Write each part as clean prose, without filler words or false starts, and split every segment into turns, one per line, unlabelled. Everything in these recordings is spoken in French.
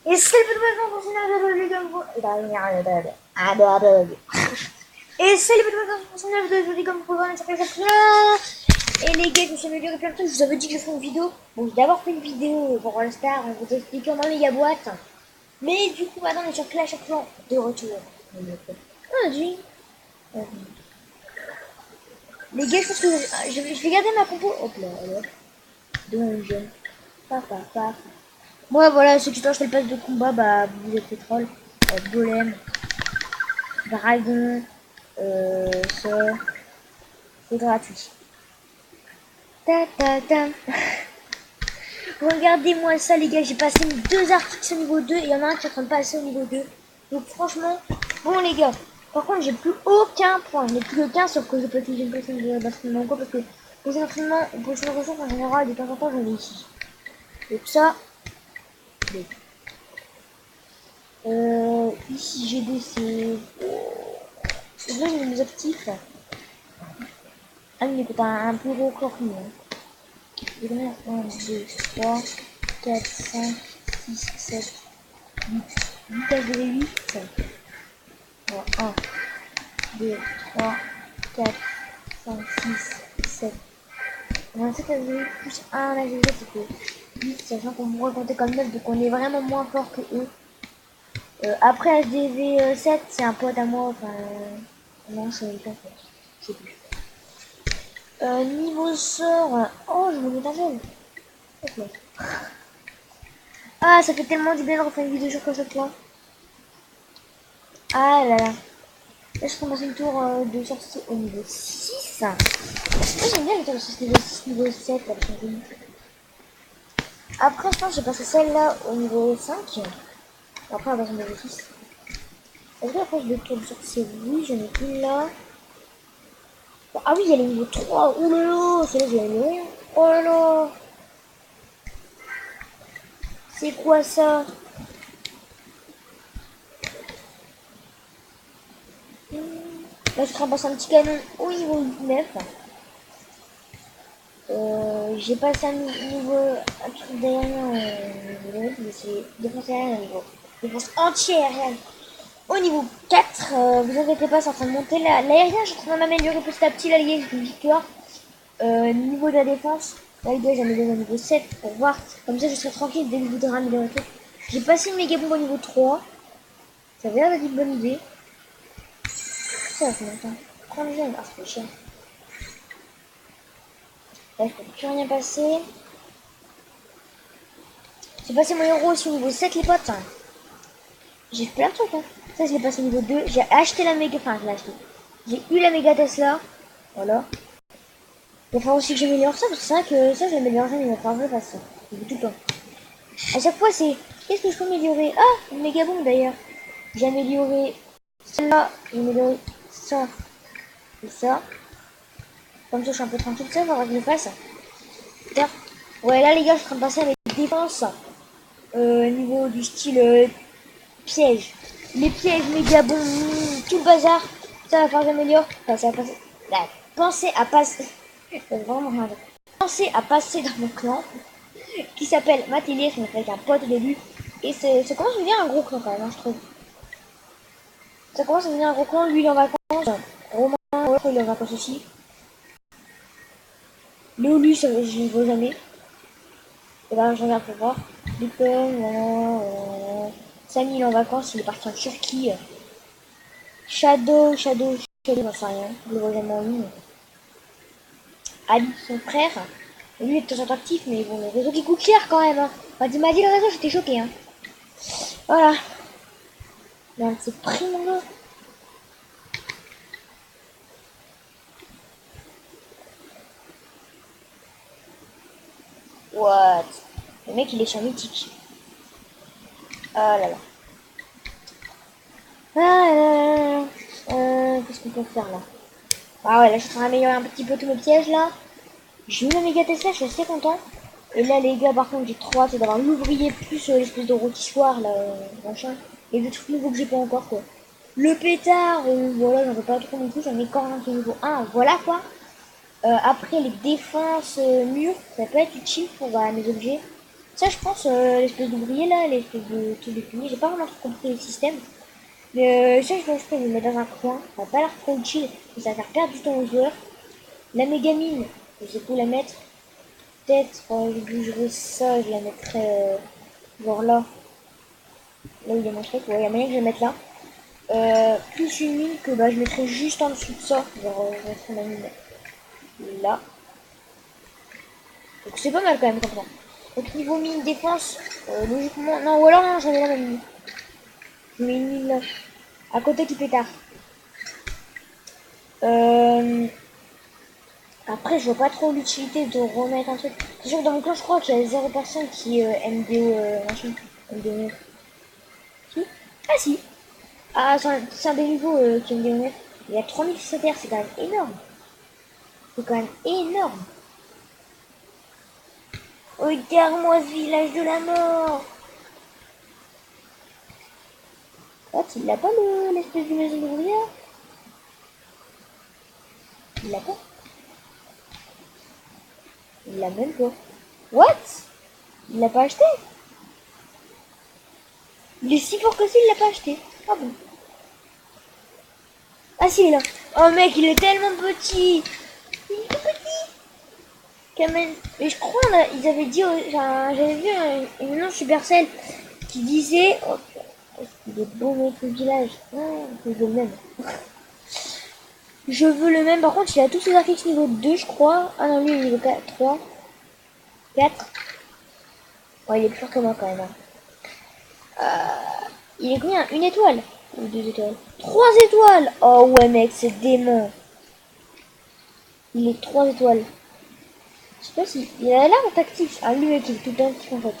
Et c'est le petit peu de et c'est le petit peu de et les gars, je me suis amélioré plein de trucs. Je vous avais dit que je ferais une vidéo. Bon, j'ai d'abord fait une vidéo pour All Star, on vous explique comment les boîte. Mais du coup, maintenant, on est sur Clash of Clans de retour. Ah, dit. Les gars, je pense que je vais garder ma compo. Hop là, alors. Dungeon. Papa, papa. Moi, voilà, ceux qui doivent acheter le pass de combat, bah, vous êtes pétrole. Golem. Dragon. Ça. C'est gratuit. Ta ta ta. Regardez-moi ça, les gars. J'ai passé 2 articles au niveau 2 et il y en a un qui est en train de passer au niveau 2. Donc, franchement, bon, les gars. Par contre, j'ai plus aucun point. Je n'ai plus que 15, sauf que je peux utiliser une personne de l'entraînement parce que pour les entraînements, pour les ressources en général, de temps en temps, j'en ai ici. Donc, ça. Ici, j'ai des. C'est vrai, j'ai mes actifs. Ah, mais écoute, un plus gros corps que moi. 1, 2, 3, 4, 5, 6, 7, 8. 8 à 8. 1, 2, 3, 4, 5, 6, 7. 27 à 8 plus 1 à 8, c'est 8, sachant qu'on pourrait compter comme 9, donc on est vraiment moins fort que eux. Après HDV 7, c'est un pote à moi, enfin. Non, c'est pas fort. Je sais plus. Niveau sort. Oh, je me mets un seul. Ok. Ah, ça fait tellement du bien de refaire une vidéo sur Clash of Clans. Ah là là. Là, je commence une tour de sortie au niveau 6. Moi, j'aime bien les tours de sortie niveau 6, niveau 7. Là, après, je pense que j'ai passé celle-là au niveau 5. Après, on va passer au niveau 6. Est-ce que après, j'ai des tours de sortie? Oui, j'en ai une là. Ah oui, il y a le niveau 3. Ouh là là, celle-là, j'ai aimé. Oh là là. C'est quoi ça? Là, je ramasse un petit canon au niveau 9. J'ai passé un truc d'aérien au niveau 9, mais c'est défense aérienne au niveau. Défense anti-aérienne au niveau 4. Vous inquiétez pas, c'est en train de monter. L'aérien, je suis en train de m'améliorer petit à petit. Là, les gars, j'ai une victoire. Niveau de la défense, là, les gars, j'améliore au niveau 7 pour voir. Comme ça, je serai tranquille dès que je voudrais améliorer tout. J'ai passé une méga bombe au niveau 3. Ça avait l'air d'être une bonne idée. Ça fait longtemps. 30 jeunes, ah, c'est cher. Là, je peux plus rien passer. J'ai passé mon héros aussi au niveau 7, les potes. J'ai fait plein de trucs. Hein. Ça, je l'ai passé au niveau 2. J'ai acheté la méga. Enfin, je l'ai acheté. J'ai eu la méga Tesla. Voilà. Il va falloir aussi que j'améliore ça, parce que c'est vrai que ça, je l'améliore jamais. Il va falloir que je fasse ça. Tout le temps. À chaque fois, c'est. Qu'est-ce que je peux améliorer? Ah, une méga bombe d'ailleurs. J'ai amélioré celle-là. J'ai amélioré ça. Et ça. Comme ça, je suis un peu tranquille. Ça, il va falloir que je le fasse. Putain. Ouais, là, les gars, je suis en train de passer avec défense. Niveau du style piège. Les pièges, méga bons, tout le bazar. Ça va faire que j'améliore. Enfin, ça va passer. Là, pensez à passer. Vraiment rien. Pensez à passer dans mon clan qui s'appelle Mathilde. Je me fais avec un pote au début. Et ça commence à devenir un gros clan quand même, hein, je trouve. Ça commence à devenir un gros clan. Lui, il est en vacances. Romain, l'autre, il est en vacances aussi. Léo, lui, je ne vois jamais. Et là, je regarde pour voir. Lupin, Samy, il est en vacances. Il est parti en Turquie. Shadow, j'en sais rien. Je le vois jamais en ligne. Ali, son frère. Lui, il est très actif, mais bon, le réseau qui coûte cher quand même. Hein. Quand il m'a dit le réseau, j'étais choqué. Hein. Voilà. Merde, c'est pris, mon gars. What? Le mec, il est sur mythique. Ah là là. Ah là là là. Qu'est-ce qu'on peut faire là? Ah ouais, là, je suis en train d'améliorer un petit peu tous mes pièges là. J'ai eu la méga Tesla, je suis assez content. Et là, les gars, par contre, j'ai trop hâte d'avoir l'ouvrier plus l'espèce de rôtissoir là, machin. Et des trucs nouveaux que j'ai pas encore quoi. Le pétard, voilà, j'en veux pas trop non plus, j'en ai encore un qui est niveau 1, voilà quoi. Après, les défenses murs, ça peut être utile pour mes objets. Ça, je pense, l'espèce d'ouvrier là, l'espèce de truc de fumier, j'ai pas vraiment compris le système. Mais ça, je pense que je vais le mettre dans un coin. Ça va pas l'air trop utile, mais ça va faire perdre du temps aux joueurs. La mégamine, je sais pas où la mettre. Peut-être, je bougerai ça, je la mettrai genre là. Là où il y a mon truc, ouais, il y a moyen que je la mette là. Plus une mine que bah, je mettrai juste en dessous de ça. Genre, je mettrai ma mine là. Donc c'est pas mal quand même comme ça. Donc niveau mine défense, logiquement, non, ou alors non, j'en ai là ma mine. Je mets une mine là, à côté qui pétard. Après, je vois pas trop l'utilité de remettre un truc. C'est sûr que dans mon clan, je crois qu'il y a 0 personne qui MDO machin. MDO 9. Si. Ah si. Ah, c'est un des nouveaux qui MDO 9. Il y a 3600 R, c'est quand même énorme. C'est quand même énorme. Regarde-moi ce village de la mort. What, il l'a pas l'espèce de maison d'ouvrière? Il l'a pas. Il l'a même pas. What? Il l'a pas acheté? Il est si fort que ça, il l'a pas acheté. Ah bon? Ah si, il est là. Oh mec, il est tellement petit. Il est tout petit. Kamel. Mais je crois, là, ils avaient dit, j'avais vu une annonce Supercell qui disait, oh, il est beau mec le village. Oh, je veux le même. Je veux le même. Par contre, il a tous ses affiches niveau 2, je crois. Ah non, lui, il est niveau 4, 3, 4. Ouais, il est plus fort que moi quand même. Il est combien? Une étoile? Ou 2 étoiles? 3 étoiles! Oh ouais mec, c'est dément. Il est 3 étoiles. Je sais pas si... Il a l'air tactique. Ah lui mec, il est tout tactique en fait.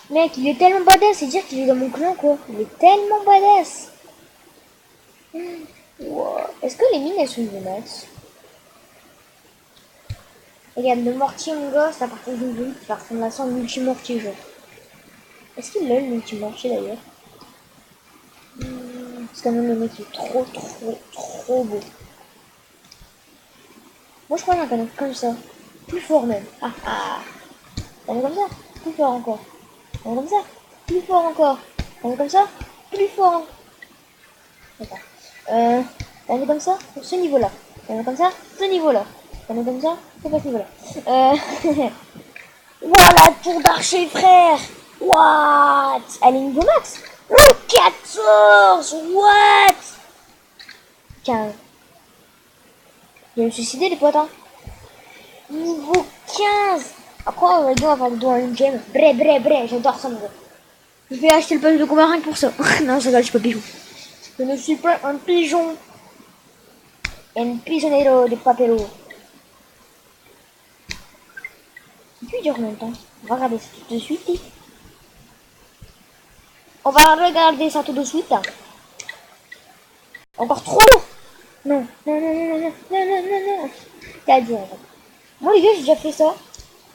Mec, il est tellement badass, c'est dire qu'il est dans mon clan quoi. Il est tellement badass. Wow. Est-ce que les mines elles sont de max? Regarde, le mortier mon gars, c'est à partir d'une ville qui va ressembler à ça en multi-mortier genre. Est-ce qu'il a le multi-mortier d'ailleurs? Parce que même le mec il est trop beau. Moi je crois qu'il y a un comme ça. Plus fort même. Ah ah. On est comme ça. Plus fort encore. On est comme ça. Plus fort encore. On est comme ça. Plus fort. D'accord. On est comme ça. Ce niveau-là. On est comme ça. Ce niveau-là. On est comme ça. C'est pas ce niveau-là. Voilà, tour d'archer frère. What? Elle est niveau max. Oh, 14. What? 15. Il va me suicider les potes hein. Niveau 15. Après on va faire le dos en une game. Bré, j'adore ça mon gars. Je vais acheter le pass de combat rien que pour ça. Non, je rigole, je suis pas pigeon. Je ne suis pas un pigeon. Un pigeonero de papelo. Et puis il dure en même temps. On va regarder ça tout de suite. On va regarder ça tout de suite. Encore trop. Non. T'as dit en fait. Moi les gars, j'ai déjà fait ça.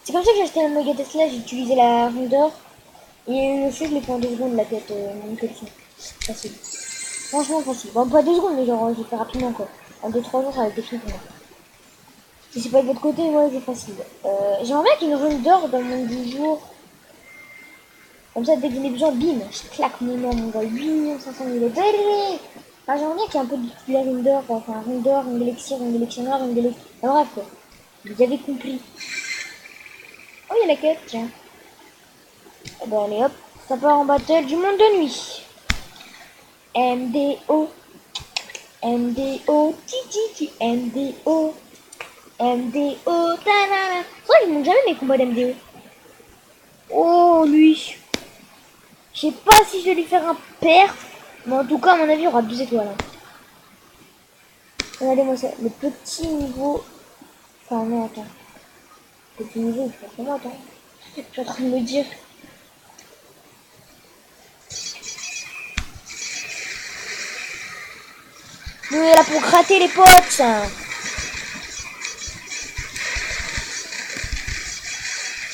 C'est comme ça que j'ai acheté la Mega Tesla, j'ai utilisé la ronde d'or. Et le fait, je l'ai fait en 2 secondes la tête, mon collection. Facile. Franchement facile. Bon, pas 2 secondes, mais genre, j'ai fait rapidement quoi. En 2-3 jours, ça va être fini pour moi. Si c'est pas de votre côté, ouais, c'est facile. J'aimerais bien qu'il y ait une rune d'or dans mon 10 jours. Comme ça, dès que j'en ai besoin, bim, je claque mon nom, mon gars. 8 500 000 euros. Ah, j'aimerais bien qu'il y ait un peu de la rune d'or, quoi. Enfin, un rune d'or, une élixir noire, une élixir. Enfin, bref, quoi. Vous avez compris. Oh, il y a la quête, tiens. Eh ben, allez hop, ça part en battle du monde de nuit. MDO, MDO, titi, MDO, MDO, tanana. C'est vrai que je monte jamais mes combats d'MDO. Oh, lui. Je sais pas si je vais lui faire un perf, mais en tout cas, à mon avis, il y aura 2 étoiles. Hein. Regardez-moi ça, le petit niveau. Enfin, non, attends. Le petit niveau, il faut vraiment attends. Je suis en train de me dire. Nous, on est là pour gratter les potes.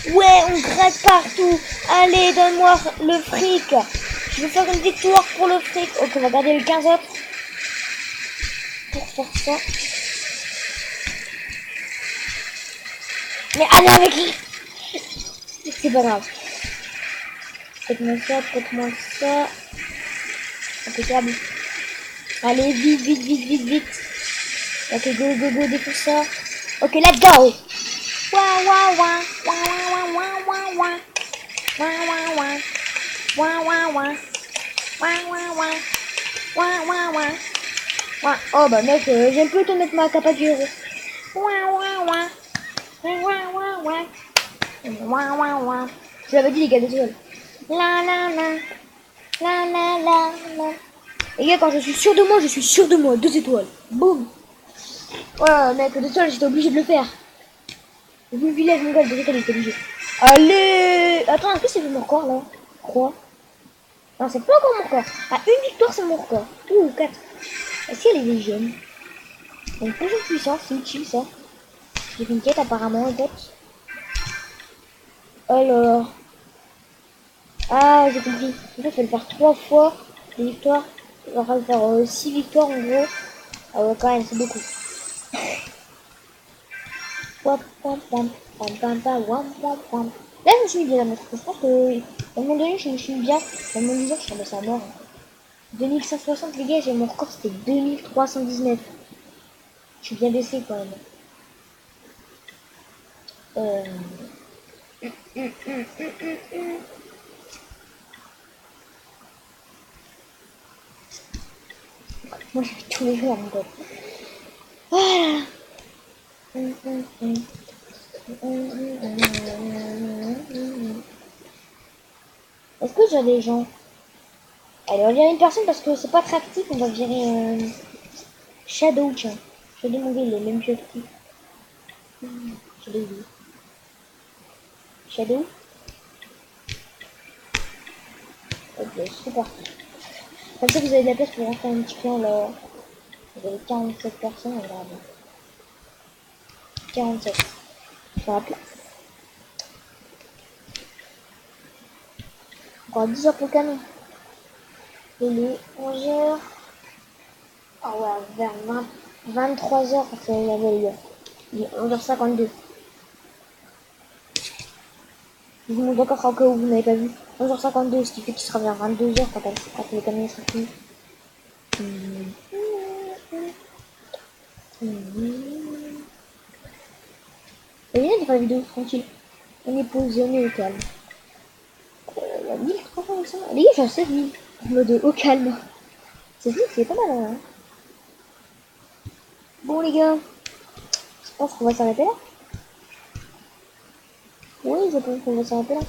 Ouais, on gratte partout. Allez, donne-moi le fric. Je vais faire une victoire pour le fric. Ok, on va garder le 15 autres. Pour faire ça. Mais allez avec lui. C'est pas grave. Faites-moi ça, faites-moi ça. Impeccable. Allez, vite, vite, vite, vite, vite. Ok, go, go, go, défonce ça. Ok, let's go. Wah, wah, wah. Wah, wah, wah, wah, wah. Wah, wah, wah. Wah, wah, wah. Wah, wah, wah. Wah, wah, wah. Wah. Oh bah mec, j'aime plus te mettre ma capa du héros. Wah, wah, wah. Wah, wah, wah, wah. Wah, wah, wah. Je l'avais dit les gars, désolé. La la la. La la la la. Les gars, quand je suis sûr de moi, je suis sûr de moi. 2 étoiles. Boum. Voilà, mec, 2 étoiles, j'étais obligé de le faire. Vu le village, mon gars, 2 étoiles, j'étais obligé. Allez. Attends, est-ce que c'est mon record là? 3. Non, c'est pas encore mon record. À une victoire, c'est mon record. Ou 4. Est-ce qu'il y a les jeunes? Donc, plus de puissance, c'est utile ça. J'ai fait une quête apparemment, en fait. Alors. Ah, j'ai compris. En fait, il faut le faire 3 fois. Les victoires. On va faire 6 victoires en gros. Ah ouais, quand même, c'est beaucoup. Là, je me suis mis bien à mettre. Je pense que, à un moment donné, je me suis mis bien. À un moment donné, je suis à mort. 2160, les gars, j'ai mon record, c'était 2319. Je suis bien baissé quand même. Moi, j'ai tous les jours, mon pote. Voilà. Est-ce que j'ai des gens? Allez, on va virer une personne parce que c'est pas très actif. On va virer Shadow, tiens. Shadow, mon gars, il est même plus actif. Shadow. Shadow. Ok, c'est parti. Comme ça, vous avez de la place pour rentrer un petit clan là. Vous avez 47 personnes, regarde. 47. Sur la place. Encore 10 heures pour le canon. Il est 11h. Ah ouais, vers 23h, parce qu'il y avait les gars. Il est 11h52. Je vous montre encore au cas où vous n'avez pas vu. 11h52, ce qui fait qu'il sera vers 22h quand le camion sera fini. Et bien de faire la vidéo tranquille. On est posé, on est au calme. Il y a 1300 800. Les gars, j'ai assez de 1000 en mode au calme. C'est pas mal hein. Bon les gars, je pense qu'on va s'arrêter là. Oui, je pense qu'on va s'arrêter là.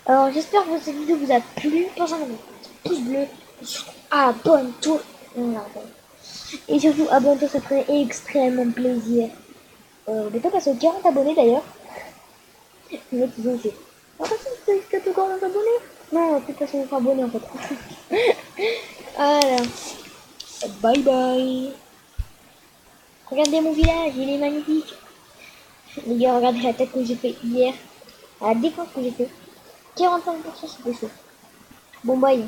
Alors j'espère que cette vidéo vous a plu. Pensez à mettre un pouce bleu. Et surtout abonne-toi. Et surtout abonne-toi, ça ferait extrêmement plaisir. On peut passer aux 40 abonnés d'ailleurs. Les mecs ils ont fait. Ah, c'est tout 40 abonnés. Non, on peut passer aux abonnés en fait. Voilà. Bye bye. Regardez mon village, il est magnifique. Les gars, regardez la tête que j'ai fait hier. La défense que j'ai fait. 45% c'était chaud. Bon bye.